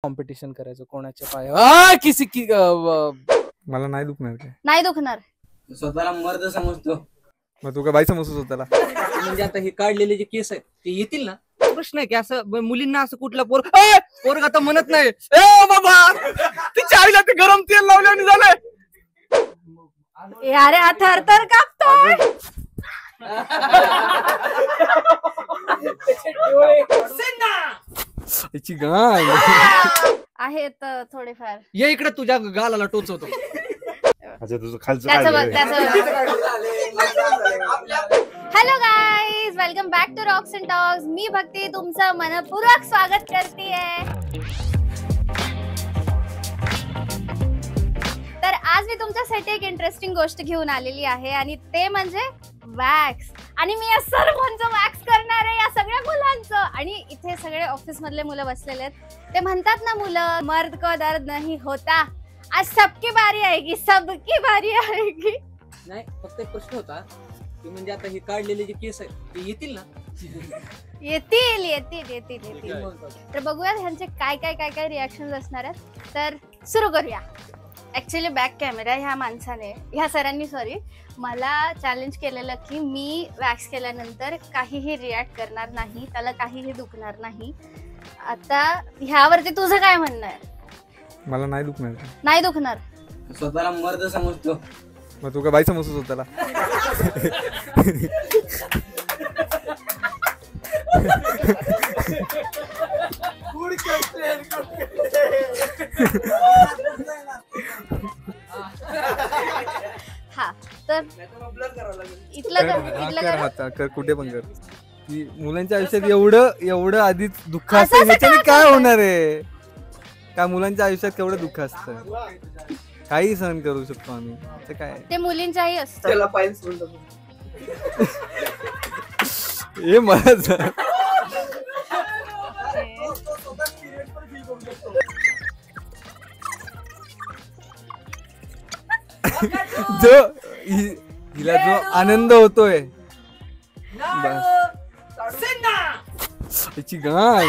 Competition करायचं कोणाच्या पाय किसी की मला नाही दुखणार काय? नाही दुखणार. स्वतःला मर्द समजतो. मग तू काय बाई समजतो स्वतःला? म्हणजे आता हे काढलेले जे केस आहेत ते येतील ना. प्रश्न आहे की असं मुलींना असं कुठला पोरग आता म्हणत नाही ए बाबा तिच्या आईला ते गरम तेल लावल्याने झालंय. अरे हा थरथर कापतोय. याची गाय आहेत थोडेफार. ये इकडे तुझ्या गालाला टोचवतो. अच्छा तुझं खालचं त्याचं काय बघ, त्याचं hello guys, welcome back to rocks and talks. मी भक्ती तुमचं मनपूर्वक स्वागत करतेय. तर आज मी तुमच्यासाठी एक इंटरेस्टिंग गोष्ट घेऊन आलेली आहे आणि ते म्हणजे वॅक्स. आणि मी या सर्वांचं वॅक्स करणार आहे, या सगळ्या मुलांचं. आणि इथे सगळे ऑफिस मधले मुलं बसलेले आहेत. ते म्हणतात ना मुलं, मर्द को दर्द नहीं होता, आज सबकी बारी आएगी, सबकी बारी आएगी. नाही फक्त एक प्रश्न होता की म्हणजे आता हे काढलेले जे केस आहेत ते येतील ना. येतील येतील येतील येतील. तर बघूया ह्यांचे काय काय काय काय रिॲक्शन असणार आहेत. तर सुरू करूया. ऍक्च्युली बॅक कॅमेरा ह्या माणसाने, ह्या सरांनी मला चॅलेंज केलेलं की मी वॅक्स केल्यानंतर काहीही रिॲक्ट करणार नाही, त्याला काहीही दुखणार नाही. आता ह्यावरती तुझं काय म्हणणं आहे? मला नाही दुखणार काय? नाही दुखणार. स्वतःला मर्द समजतो. मग तू काय बाई समजतो स्वतःला? हा तर इथलं कर कुठे पण कर. की मुलांच्या आयुष्यात एवढं आधीच दुःख असतं, असं ह्याच्याने का काय असतं? होणार आहे? काय मुलांच्या आयुष्यात केवढं दुःख असतं, काही सहन करू शकतो आम्ही. ते काय ते मुलींच्याही असतं. त्याला पाहिजे सोडलं. हे मला हिला जो आनंद होतोय याची गाय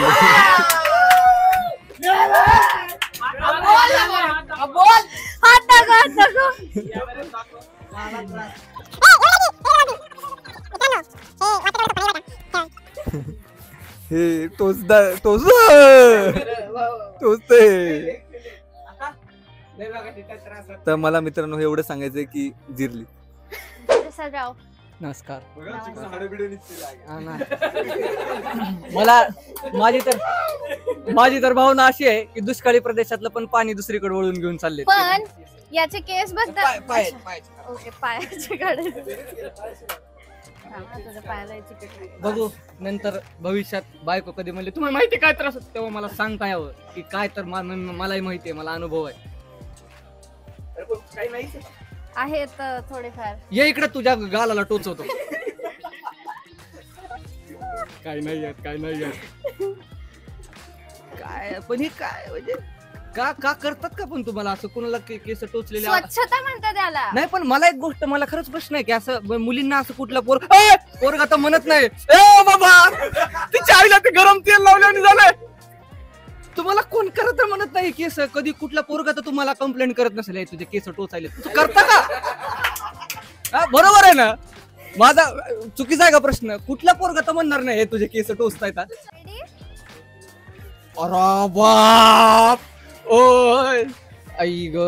हात टाकू. हे टोचते. तर मला मित्रांनो हे एवढं सांगायचंय की जिरली. प्रसादराव, नमस्कार. मला माझी तर भावना अशी आहे की दुष्काळी प्रदेशातलं पण पाणी दुसरीकडे वळून घेऊन चालले. पण याचे केस बद्दल पाय ओके, पायाचे काढायचे. तुझ्या पायाला याची केस. बघू नंतर भविष्यात बायको कधी म्हणले तुम्हाला माहिती काय त्रास होतो तेव्हा मला सांगता यावं की काय. तर मलाही माहितीये, मला अनुभव आहे. आहेत थोडेफार. ये इकडे तुझ्या गालाला टोचवतो. काय नाही काय पण हे काय म्हणजे का करतात का पण तुम्हाला असं कोणाला केस टोचलेले? स्वच्छता म्हणतात त्याला. नाही पण मला एक गोष्ट, मला खरंच प्रश्न आहे की असं मुलींना असं कुठला पोरग आता म्हणत नाही ए बाबा तिच्या आईला ते गरम तेल लावल्याने झालंय. तुम्हाला कोण करत म्हणत नाही केस? कधी कुठला पोरगा तर तुम्हाला कंप्लेंट करत नसेल तुझे केस टोचायले, करता का? बरोबर आहे ना? माझा चुकीचा आहे का प्रश्न? कुठला पोरगा तर म्हणणार नाही हे तुझे केस टोचतायत. अरे बाप, ओय आई ग.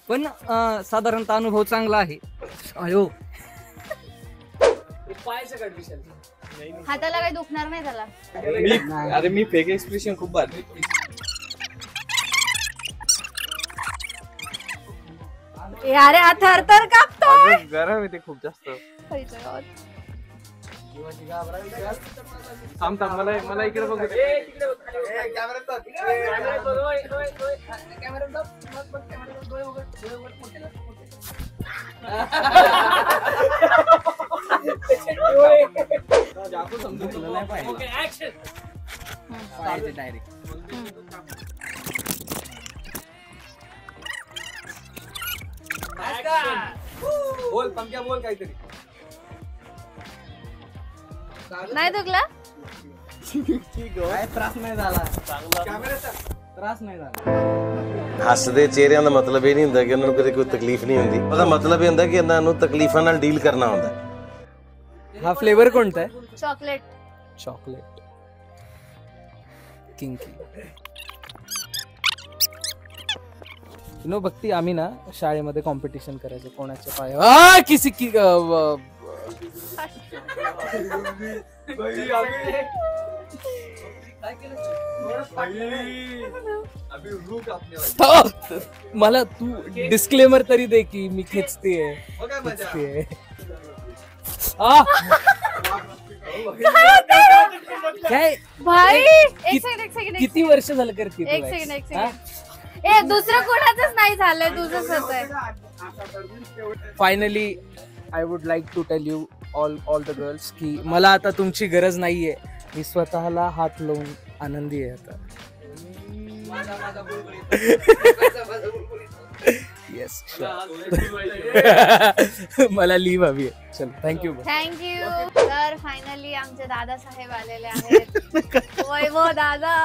पण साधारणतः अनुभव चांगला आहे. अयो हाताला काही दुखणार नाही त्याला. अरे मी फेक एक्सप्रेशन खूप भारी. अरे हा थरथर कापतोय. गरम येते खूप जास्त. थांब मला इकडे बघ. बोल पंक्या, बोल काहीतरी. नाही दुखला? काय त्रास नहीं झाला त्रास नहीं झाला हसदे चेहरिਆਂ ਦਾ ਮਤਲਬ ਇਹ ਨਹੀਂ ਹੁੰਦਾ ਕਿ ਉਹਨਾਂ ਨੂੰ ਕਦੇ ਕੋਈ ਤਕਲੀਫ ਨਹੀਂ ਹੁੰਦੀ ਉਹਦਾ ਮਤਲਬ ਇਹ ਹੁੰਦਾ ਕਿ ਇਹਨਾਂ ਨੂੰ ਤਕਲੀਫਾਂ ਨਾਲ ਡੀਲ ਕਰਨਾ ਹੁੰਦਾ हा फ्लेवर कोणता आहे? चॉकलेट. Chocolate kinky. नो भक्ती आम्ही ना शाळेमध्ये कॉम्पिटिशन करायचो कोणाच्या पाय किसी की मला तू डिस्क्लेमर तरी दे की मी खिचतेय. काय भाई एक सेकंड किती वर्ष झालं करते तू एक wax? सेकंड हा? ए दुसरं कोणाचंच नाही झालंय, तुझंच होतंय. Finally I would like to tell you all the girls की मला आता तुमची गरज नाहीये. मी स्वतःला हात लावून आनंदी आहे आता. येस मला लीव हवी आहे. चल थँक्यू. थँक्यू. तर फायनली आमचे दादा साहेब आलेले आहेत. वैभव दादा,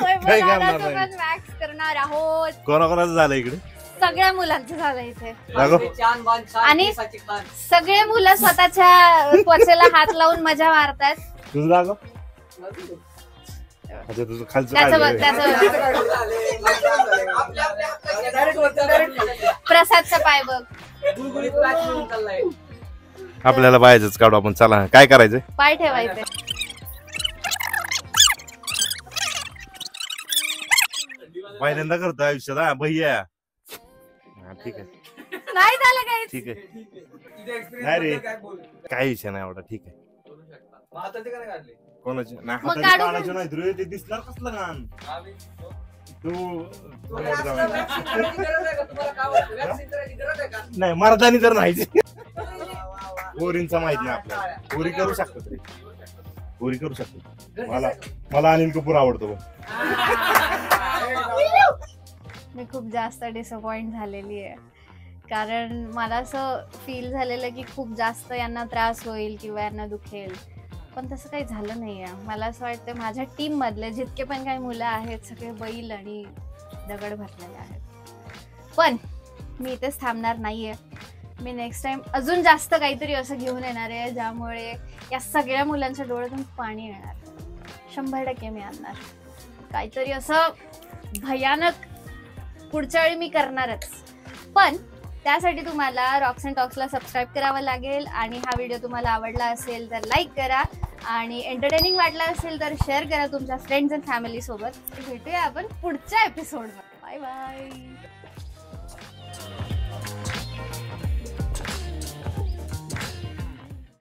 वैभव दादाचं पण वॅक्स करणार आहोत. कोणाकोणाचं झालं इकडे सगळ्या मुलांचं झालं इथे. आणि सगळे मुलं स्वतःच्या त्वचेला हात लावून मजा मारतात. तुझं दाखव अच्छा तुझं खालचं त्याचं बघ, प्रसादचा पाय बघ. आपल्याला बाहेरच काढू आपण. चला काय करायचं पाय ठेवायचे. पहिल्यांदा करतो आयुष्यात. हा भैया ठीक आहे नाही झालं काही. ठीक आहे नाही रे काही विषय नाही एवढा. ठीक आहे कोणाचे नाही मग हाताचे काढू काढायचे नाही रे ते दिसणार कसलं गाण तू नाही मर्दानी तर नाही. पोरींचा माहित नाही आपल्याला. पोरी करू शकतात रे पोरी करू शकतात. मला अनिल कपूर आवडतो. मी खूप जास्त डिसअपॉइंट झालेली आहे, कारण मला असं फील झालेलं की खूप जास्त यांना त्रास होईल किंवा यांना दुखेल, पण तसं काही झालं नाही आहे. मला असं वाटतं माझ्या टीम मधले जितके पण काही मुलं आहेत सगळे बैल आणि दगड भरलेले आहेत. पण मी इथेच थांबणार नाहीये. मी नेक्स्ट टाइम अजून जास्त काहीतरी असं घेऊन येणार आहे ज्यामुळे या सगळ्या मुलांच्या डोळ्यातून पाणी येणार. 100% मी आणणार काहीतरी असं भयानक. पुढच्या वेळी मी करणारच. पण त्यासाठी तुम्हाला रॉक्स अँड टॉक्सला सबस्क्राईब करावं लागेल. आणि हा व्हिडिओ तुम्हाला आवडला असेल तर लाईक करा, आणि एंटरटेनिंग वाटला असेल तर शेअर करा तुमच्या फ्रेंड्स अँड फॅमिली सोबत. भेटूया आपण पुढच्या एपिसोडवर. Bye bye.